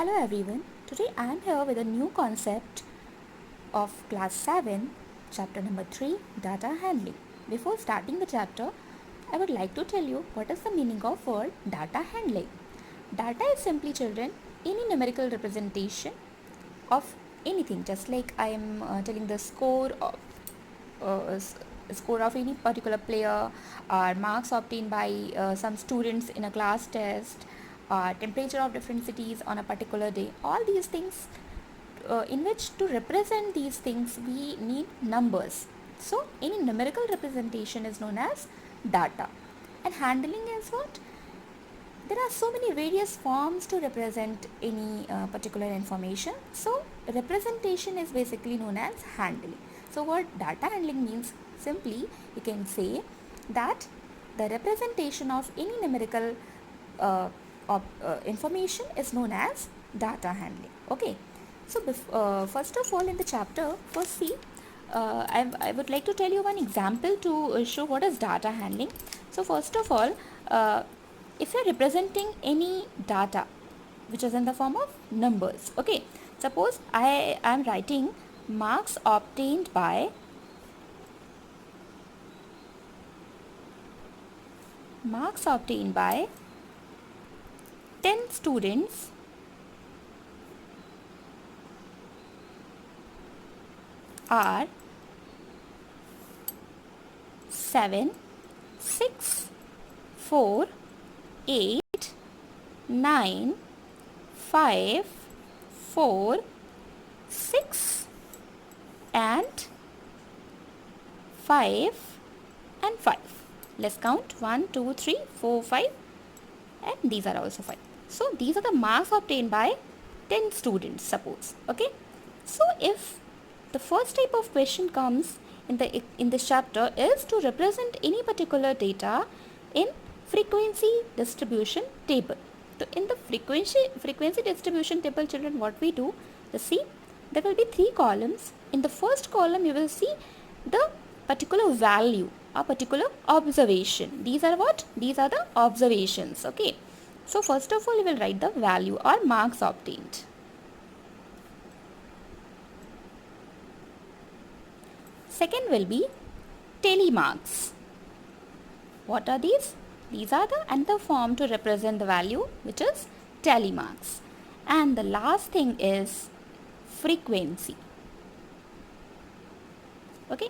Hello everyone, today I am here with a new concept of class 7, chapter number 3, data handling. Before starting the chapter, I would like to tell you what is the meaning of word data handling. Data is simply, children, any numerical representation of anything, just like I am telling the score of any particular player, or marks obtained by some students in a class test, temperature of different cities on a particular day. All these things, in which to represent these things we need numbers. So any numerical representation is known as data. And handling is what? There are so many various forms to represent any particular information. So representation is basically known as handling. So what data handling means, simply you can say that the representation of any numerical information is known as data handling. Okay. So first of all in the chapter, first see, I would like to tell you one example to show what is data handling. So first of all, if you are representing any data which is in the form of numbers, okay, suppose I am writing marks obtained by 10 students are 7, 6, 4, 8, 9, 5, 4, 6 and 5 and 5. Let's count 1, 2, 3, 4, 5 and these are also 5. So these are the marks obtained by 10 students, suppose. Okay. So if the first type of question comes in this chapter is to represent any particular data in frequency distribution table. So in the frequency distribution table, children, what we do, see, there will be 3 columns. In the first column you will see the particular value, a particular observation. These are what? These are the observations. Okay. So first of all you will write the value or marks obtained. Second will be telemarks. What are these? These are the another form to represent the value, which is telemarks. And the last thing is frequency. Okay.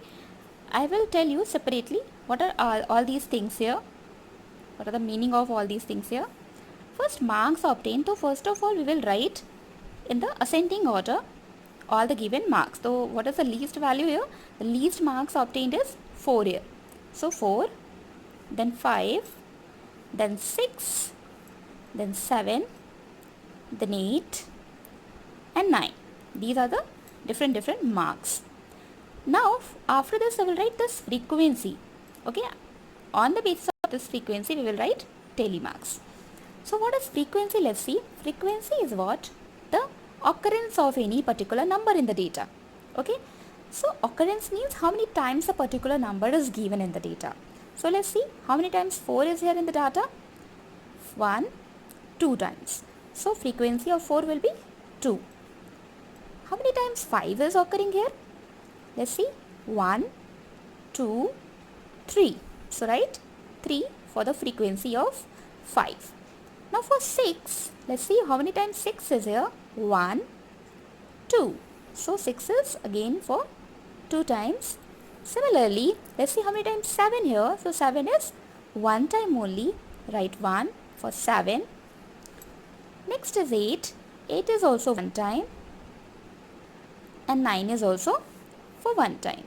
I will tell you separately what are all these things here. What are the meaning of all these things here? First, marks obtained. So first of all we will write in the ascending order all the given marks. So what is the least value here? The least marks obtained is 4 here. So 4, then 5, then 6, then 7, then 8 and 9. These are the different marks. Now after this I will write this frequency. Okay. On the basis of this frequency we will write telemarks. So what is frequency? Let's see. Frequency is what? The occurrence of any particular number in the data. Okay. So occurrence means how many times a particular number is given in the data. So let's see how many times 4 is here in the data. 1, 2 times. So frequency of 4 will be 2. How many times 5 is occurring here? Let's see. 1, 2, 3. So write 3 for the frequency of 5. Now for 6, let's see how many times 6 is here. 1, 2. So 6 is again for 2 times. Similarly, let's see how many times 7 here. So 7 is 1 time only. Write 1 for 7. Next is 8. 8 is also 1 time. And 9 is also for 1 time.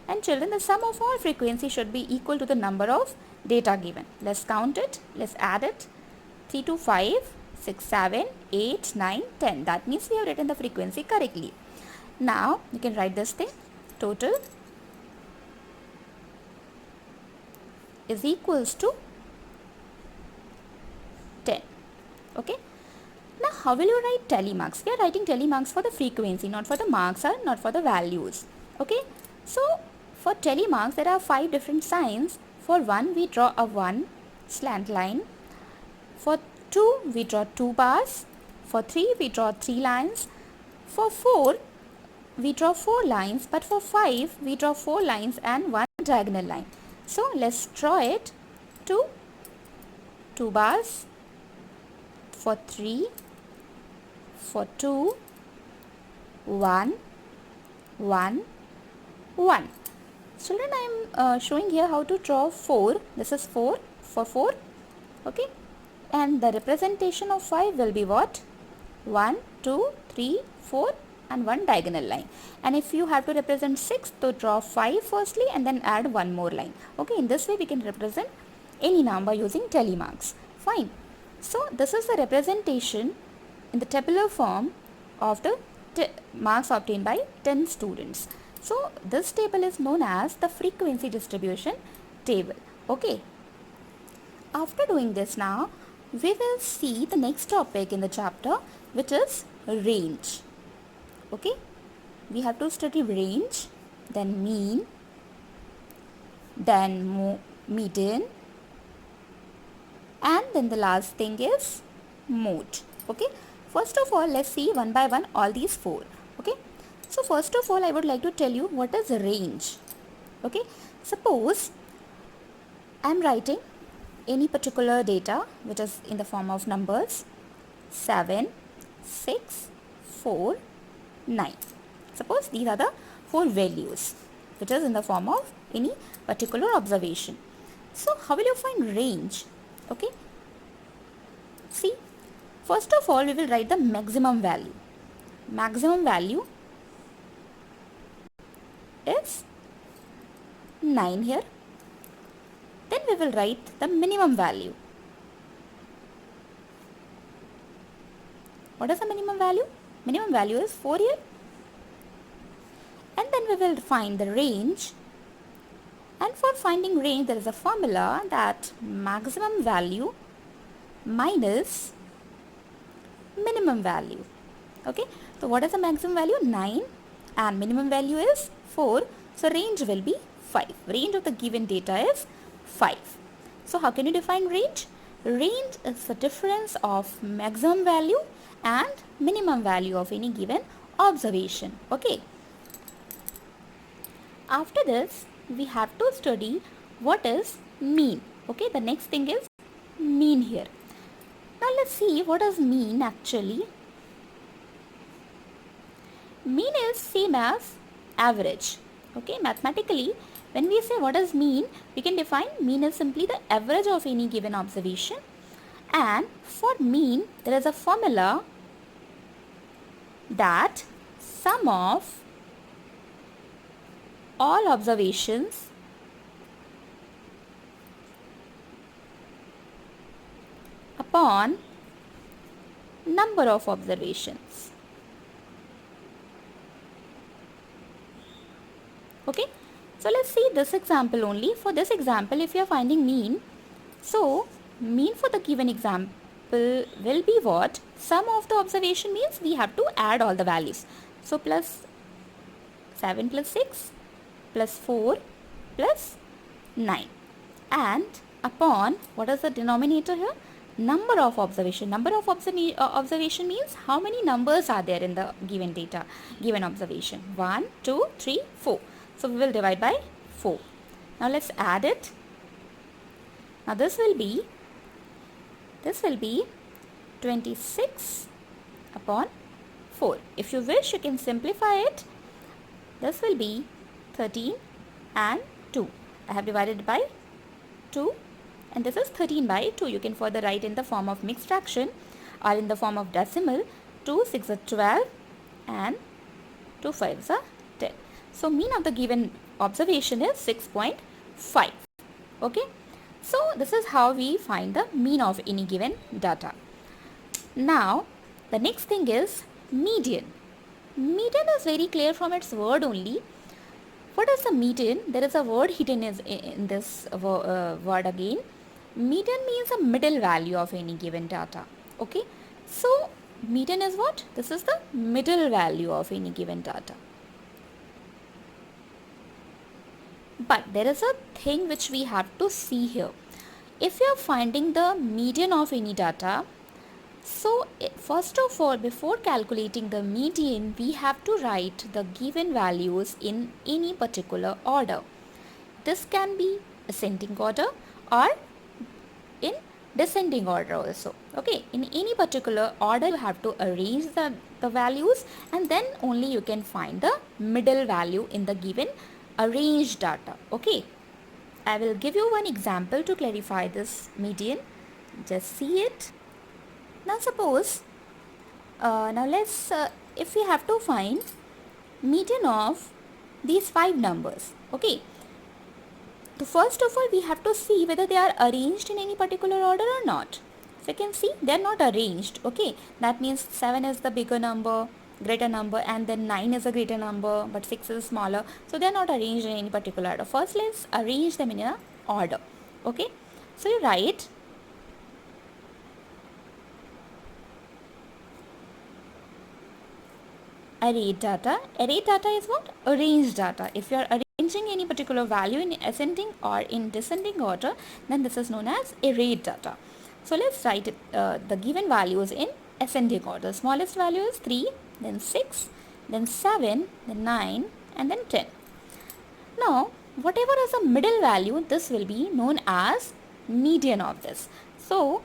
And children, the sum of all frequency should be equal to the number of data given. Let's count it. Let's add it. 3 to 5, 6, 7, 8, 9, 10. That means we have written the frequency correctly. Now you can write this thing. Total is equals to 10. Okay. Now how will you write telemarks? We are writing telemarks for the frequency, not for the marks or not for the values. Okay. So for telemarks there are 5 different signs. For 1 we draw a 1 slant line. For 2 we draw 2 bars. For 3 we draw 3 lines. For 4 we draw 4 lines, but for 5 we draw 4 lines and 1 diagonal line. So let's draw it. 2 bars for 3, for 2, 1, 1, 1. Children, I am showing here how to draw 4. This is 4 for 4. Okay. And the representation of 5 will be what? 1, 2, 3, 4 and 1 diagonal line. And if you have to represent 6, to draw 5 firstly and then add 1 more line. Okay. In this way we can represent any number using telemarks. Fine. So this is the representation in the tabular form of the marks obtained by 10 students. So this table is known as the frequency distribution table. Okay. After doing this now, we will see the next topic in the chapter, which is range. Okay. We have to study range, then mean, then median, and then the last thing is mode. Okay. First of all, let's see one by one all these 4. Okay. So first of all, I would like to tell you what is range. Okay. Suppose I am writing any particular data which is in the form of numbers 7, 6, 4, 9. Suppose these are the 4 values which is in the form of any particular observation. So how will you find range? Okay. See, first of all we will write the maximum value. Maximum value is 9 here. Then we will write the minimum value. What is the minimum value? Minimum value is 4 here. And then we will find the range. And for finding range, there is a formula that maximum value minus minimum value. Okay. So what is the maximum value? 9 and minimum value is 4. So range will be 5. Range of the given data is 5. So how can you define range? Range is the difference of maximum value and minimum value of any given observation. Okay. After this, we have to study what is mean. Okay. The next thing is mean here. Now let's see what is mean actually. Mean is same as average. Okay. Mathematically, when we say what is mean, we can define mean is simply the average of any given observation. And for mean, there is a formula that sum of all observations upon number of observations. Okay. So let's see this example only. For this example, if you are finding mean, so mean for the given example will be what? Sum of the observation means we have to add all the values. So plus 7 plus 6 plus 4 plus 9. And upon, what is the denominator here? Number of observation. Number of observation means how many numbers are there in the given data, given observation. 1, 2, 3, 4. So we will divide by 4. Now let's add it. Now this will be 26 upon 4. If you wish, you can simplify it. This will be 13 and 2. I have divided by 2 and this is 13 by 2. You can further write in the form of mixed fraction or in the form of decimal. 2 6 are 12 and 2 5s are 10. So mean of the given observation is 6.5. Okay. So this is how we find the mean of any given data. Now the next thing is median. Median is very clear from its word only. What is the median? There is a word hidden in this word again. Median means a middle value of any given data. Okay. So median is what? This is the middle value of any given data. But there is a thing which we have to see here. If you are finding the median of any data, So first of all, before calculating the median, we have to write the given values in any particular order. This can be ascending order or in descending order also. Okay, in any particular order you have to arrange the values, and then only you can find the middle value in the given arranged data. Okay, I will give you one example to clarify this median. Just see it. Now suppose, if we have to find median of these 5 numbers. Okay, so first of all we have to see whether they are arranged in any particular order or not. So you can see they are not arranged. Okay, that means 7 is the bigger number, greater number, and then 9 is a greater number, but 6 is smaller. So they are not arranged in any particular order. First let's arrange them in a order. Okay, so you write array data. Array data is what? Arranged data. If you are arranging any particular value in ascending or in descending order, then this is known as array data. So let's write it, the given values in ascending order. Smallest value is 3, then 6, then 7, then 9, and then 10. Now, whatever is the middle value, this will be known as median of this. So,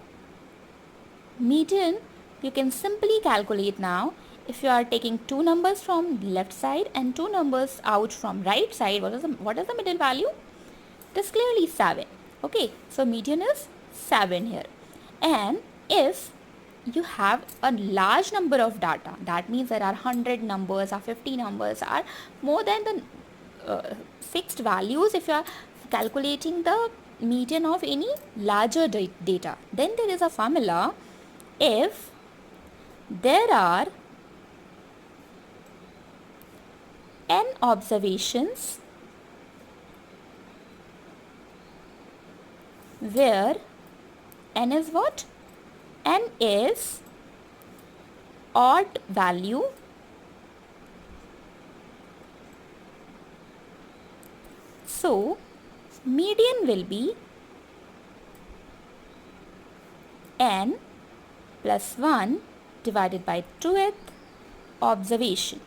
median you can simply calculate now. If you are taking 2 numbers from left side and 2 numbers out from right side, what is the middle value? It is clearly 7. Okay, so median is 7 here. And if you have a large number of data, that means there are 100 numbers or 50 numbers or more than the fixed values. If you are calculating the median of any larger data, then there is a formula. If there are n observations where n is what? N is odd value so median will be n plus 1 divided by 2th observation.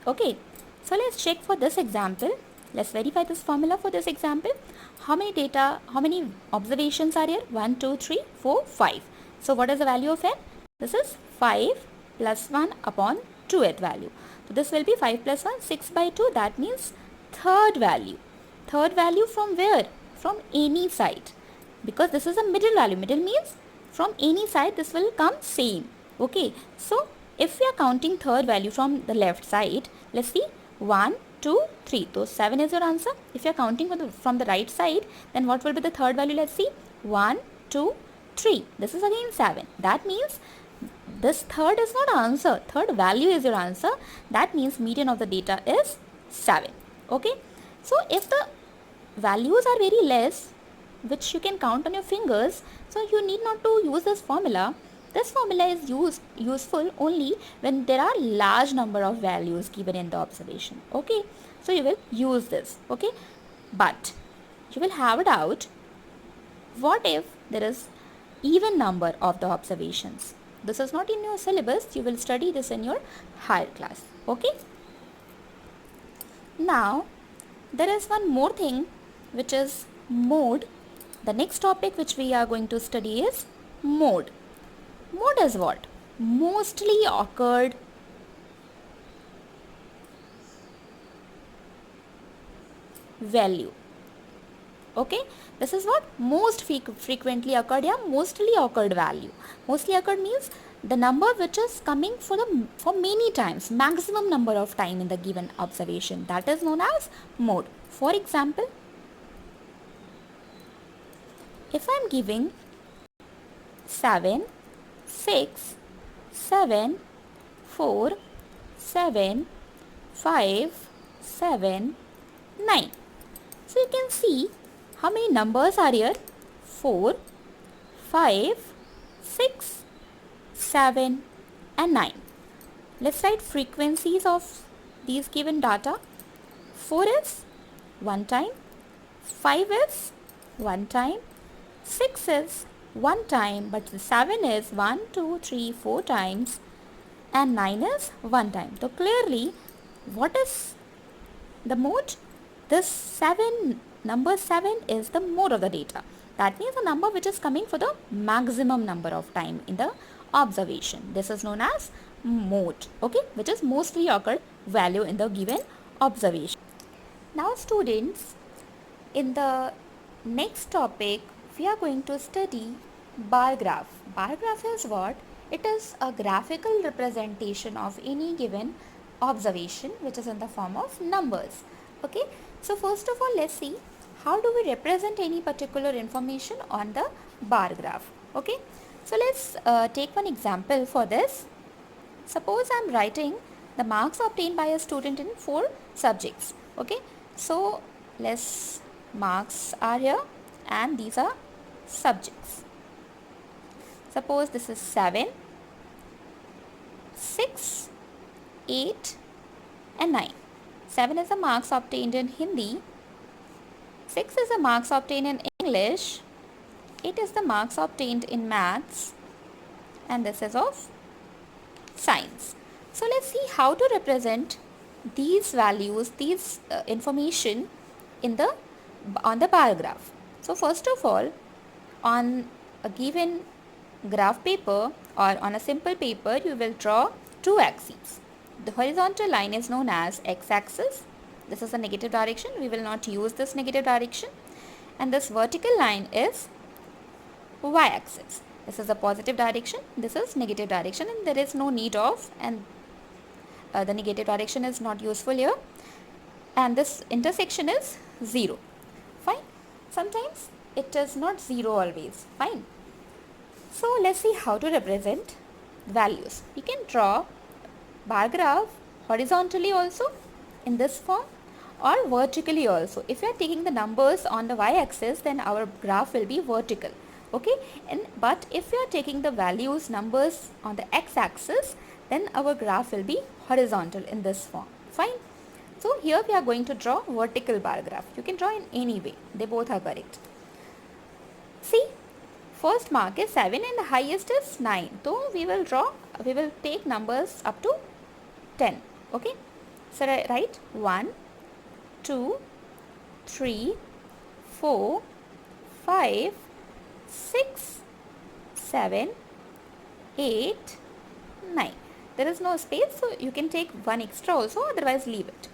Okay, so let's check for this example. Let's verify this formula for this example. How many observations are here? 1, 2, 3, 4, 5. So what is the value of n? This is 5 plus 1 upon 2th value. So this will be 5 plus 1, 6 by 2. That means third value. Third value from where? From any side. Because this is a middle value. Middle means from any side this will come same. Okay, so if we are counting third value from the left side, let's see, 1, 2, 3. So 7 is your answer. If you are counting from the right side, then what will be the third value? Let's see, 1, 2, 3. This is again 7. That means this third is not answer. Third value is your answer. That means median of the data is 7. Okay. So if the values are very less, which you can count on your fingers, so you need not to use this formula. This formula is useful only when there are large number of values given in the observation. Okay, so you will use this. Okay, but you will have a doubt. What if there is even number of the observations? This is not in your syllabus. You will study this in your higher class. Okay. Now there is one more thing, which is mode. The next topic which we are going to study is mode. Mode is what? Mostly occurred value. Okay, this is what? Most frequently occurred, yeah, mostly occurred value. Mostly occurred means the number which is coming for many times, maximum number of time in the given observation. That is known as mode. For example, if I am giving 7, 6, 7, 4, 7, 5, 7, 9. So you can see how many numbers are here? 4, 5, 6, 7 and 9. Let's write frequencies of these given data. 4 is 1 time, 5 is 1 time, 6 is 1 time, but 7 is 1, 2, 3, 4 times, and 9 is 1 time. So clearly, what is the mode? This 7, number 7 is the mode of the data. That means a number which is coming for the maximum number of time in the observation. This is known as mode, okay, which is mostly occurred value in the given observation. Now students, in the next topic, we are going to study bar graph. Bar graph is what? It is a graphical representation of any given observation which is in the form of numbers. Okay, so first of all, let's see how do we represent any particular information on the bar graph. Okay, so let's take one example for this. Suppose I am writing the marks obtained by a student in 4 subjects. Okay, so let's marks are here and these are subjects. Suppose this is 7, 6, 8 and 9. 7 is the marks obtained in Hindi, 6 is the marks obtained in English, 8 is the marks obtained in maths, and this is of science. So let's see how to represent these values, these information in the on the bar graph. So first of all, on a given graph paper or on a simple paper, you will draw two axes. The horizontal line is known as x-axis. This is the negative direction. We will not use this negative direction. And this vertical line is y-axis. This is the positive direction. This is negative direction, and there is no need of, and the negative direction is not useful here. And this intersection is 0. Fine. Sometimes it is not 0 always. Fine. So let's see how to represent values. We can draw bar graph horizontally also in this form or vertically also. If you are taking the numbers on the y-axis, then our graph will be vertical. Okay, but if you are taking the values, numbers on the x-axis, then our graph will be horizontal in this form. Fine. So here we are going to draw vertical bar graph. You can draw in any way. They both are correct. See, first mark is 7 and the highest is 9. So we will take numbers up to 10. Okay. So write 1, 2, 3, 4, 5, 6, 7, 8, 9. There is no space, so you can take one extra also, otherwise leave it.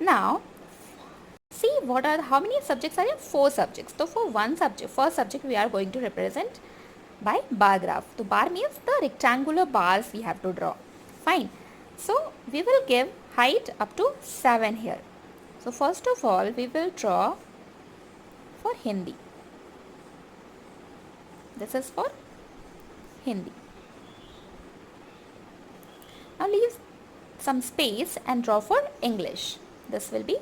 Now, see how many subjects are here? 4 subjects. So for one subject, first subject we are going to represent by bar graph. So bar means the rectangular bars we have to draw. Fine. So we will give height up to 7 here. So first of all, we will draw for Hindi. This is for Hindi. Now leave some space and draw for English. This will be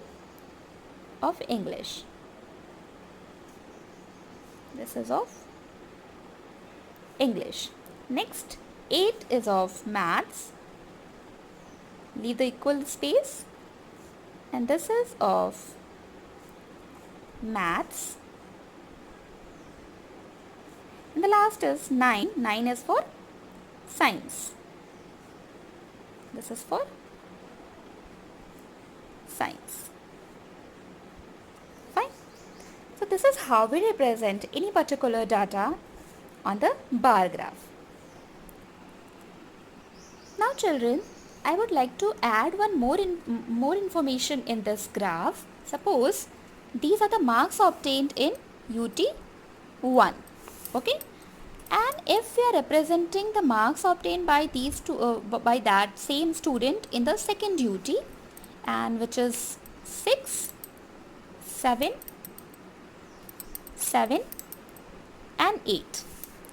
of English. This is of English. Next, 8 is of maths. Leave the equal space. And this is of maths. And the last is 9. 9 is for science. This is for science. Fine. So this is how we represent any particular data on the bar graph. Now children, I would like to add one more information in this graph. Suppose these are the marks obtained in UT 1. Okay. And if we are representing the marks obtained by these two, by that same student in the second UT, and which is 6, 7, 7 and 8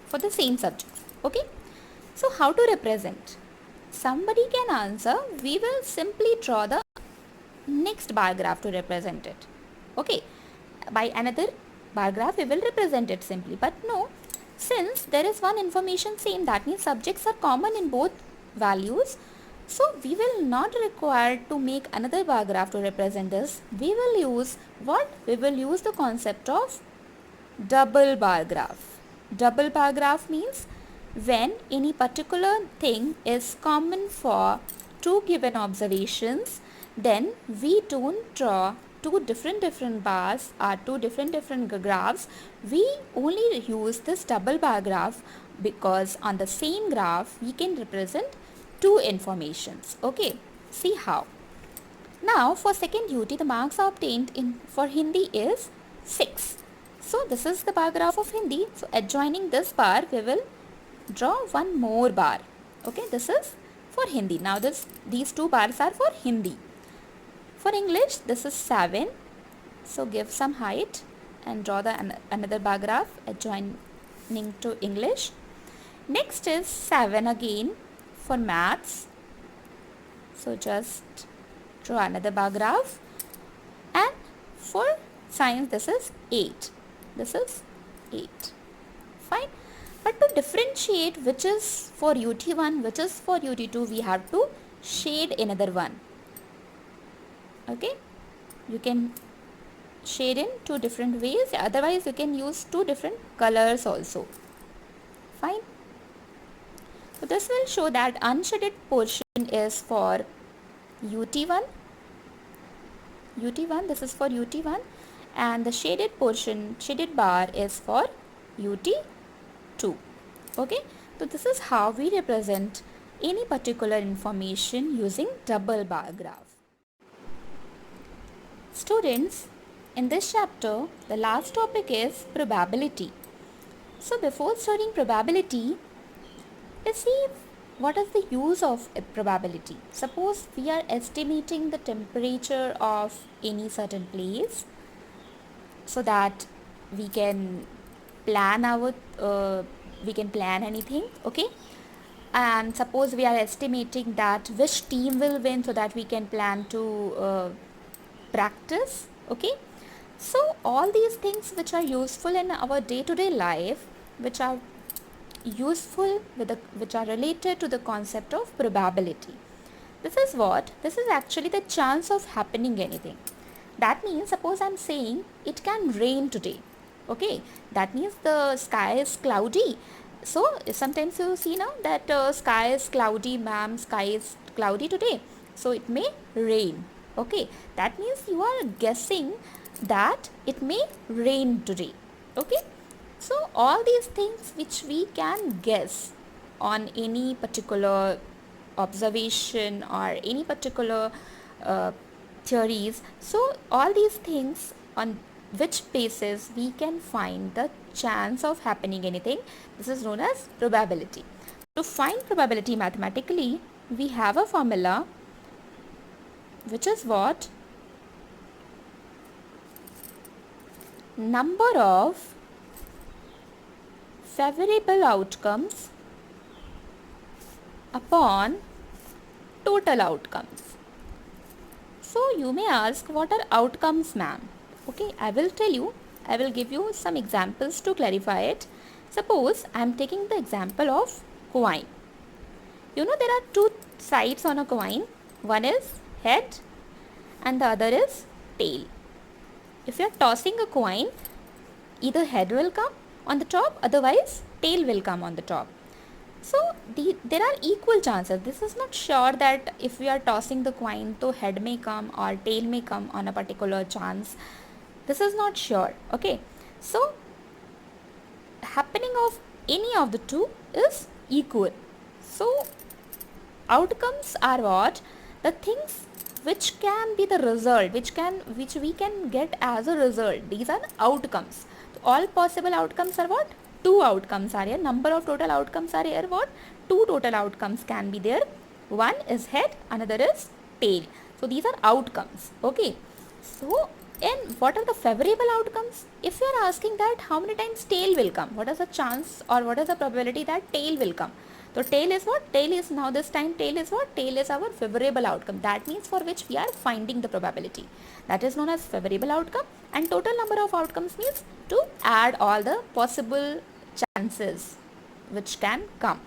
for the same subjects. Okay. So how to represent? Somebody can answer. We will simply draw the next bar graph to represent it. Okay. By another bar graph we will represent it simply. But no. Since there is one information same, that means subjects are common in both values. So we will not require to make another bar graph to represent this. We will use what? We will use the concept of double bar graph. Double bar graph means when any particular thing is common for two given observations, then we don't draw two different bars or two different graphs. We only use this double bar graph because on the same graph we can represent two informations. Okay, see how. Now for second duty, the marks obtained for Hindi is 6. So this is the bar graph of Hindi. So adjoining this bar, we will draw one more bar. Okay, this is for Hindi. Now these two bars are for Hindi. For English, this is 7. So give some height and draw another bar graph adjoining to English. Next is 7 again for maths. So just draw another bar graph, and for science this is 8. This is 8. Fine. But to differentiate which is for UT1, which is for UT2, we have to shade another one. Okay. You can shade in two different ways. Otherwise, you can use two different colors also. Fine. So this will show that unshaded portion is for UT1. This is for UT1, and the shaded portion, shaded bar is for UT2. Okay, so this is how we represent any particular information using double bar graph. Students, in this chapter, the last topic is probability. So before studying probability, let's see what is the use of a probability. Suppose we are estimating the temperature of any certain place so that we can plan anything. Okay, and suppose we are estimating that which team will win so that we can plan to practice. Okay, so all these things which are useful in our day-to-day life, which are related to the concept of probability. This is actually the chance of happening anything. That means suppose I'm saying it can rain today. Okay, that means the sky is cloudy. So sometimes you see now that sky is cloudy, ma'am, sky is cloudy today. So it may rain. Okay, that means you are guessing that it may rain today. Okay. So all these things which we can guess on any particular observation or any particular theories. So all these things on which basis we can find the chance of happening anything. This is known as probability. To find probability mathematically, we have a formula which is what? Number of favorable outcomes upon total outcomes. So you may ask, what are outcomes, ma'am? Okay, I will tell you. I will give you some examples to clarify it. Suppose I am taking the example of coin. You know there are two sides on a coin. One is head and the other is tail. If you are tossing a coin, either head will come on the top, otherwise tail will come on the top. So there are equal chances. This is not sure that if we are tossing the coin, so head may come or tail may come on a particular chance. This is not sure. Okay, so happening of any of the two is equal. So outcomes are what? The things which can be the result, which we can get as a result. These are outcomes. All possible outcomes are what? Two outcomes are here. Number of total outcomes are here what? Two total outcomes can be there. One is head, another is tail. So these are outcomes. Okay. So and what are the favorable outcomes? If you are asking that how many times tail will come, what is the chance or what is the probability that tail will come? So tail is what? Tail is now this time tail is what? Tail is our favorable outcome. That means for which we are finding the probability. That is known as favorable outcome, and total number of outcomes means to add all the possible chances which can come.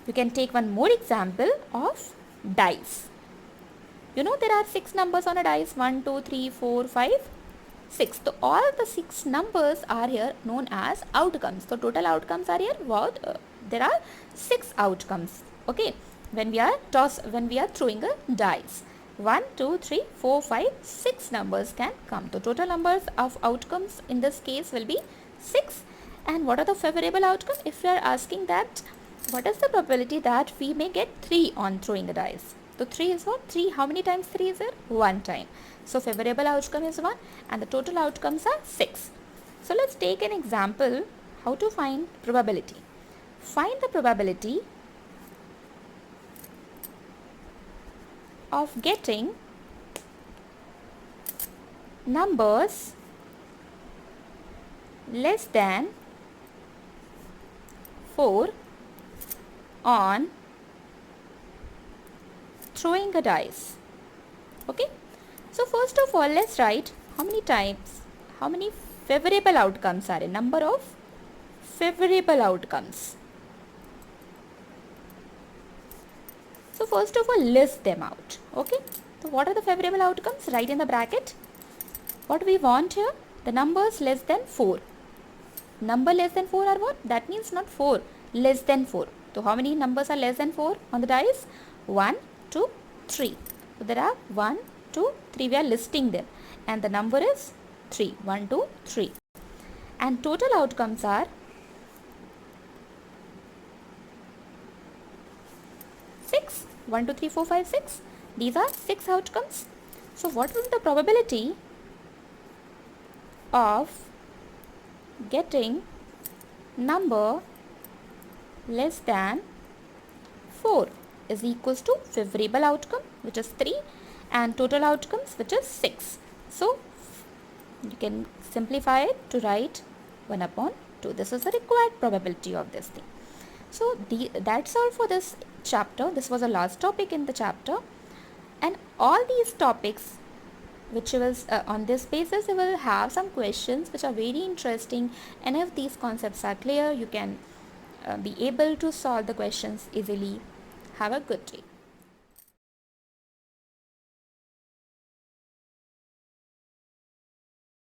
You can take one more example of dice. You know there are 6 numbers on a dice, 1, 2, 3, 4, 5. 6. So all the 6 numbers are here known as outcomes. So total outcomes are here what? There are 6 outcomes. Okay, when we are throwing a dice. 1, 2, 3, 4, 5, 6 numbers can come. The total numbers of outcomes in this case will be 6. And what are the favorable outcome? If you are asking that what is the probability that we may get 3 on throwing a dice? So 3 is what? 3, how many times 3 is there? 1 time. So favorable outcome is 1 and the total outcomes are 6. So let's take an example how to find probability. Find the probability of getting numbers less than 4 on throwing a dice. Okay, so first of all let's write how many favorable outcomes are a number of favorable outcomes. So first of all list them out. Okay, so what are the favorable outcomes? Write in the bracket what we want here. The numbers less than 4. Number less than 4 are what? That means not 4, less than 4. So how many numbers are less than 4 on the dice? 1, 2, 3. So there are 1, 2, 3. We are listing them and the number is 3. 1, 2, 3. And total outcomes are 6. 1, 2, 3, 4, 5, 6. These are 6 outcomes. So what will be the probability of getting number less than 4 is equals to favorable outcome which is 3 and total outcomes which is 6. So you can simplify it to write 1 upon 2. This is the required probability of this thing. So that's all for this chapter. This was the last topic in the chapter and all these topics which was on this basis you will have some questions which are very interesting, and if these concepts are clear you can be able to solve the questions easily. Have a good day.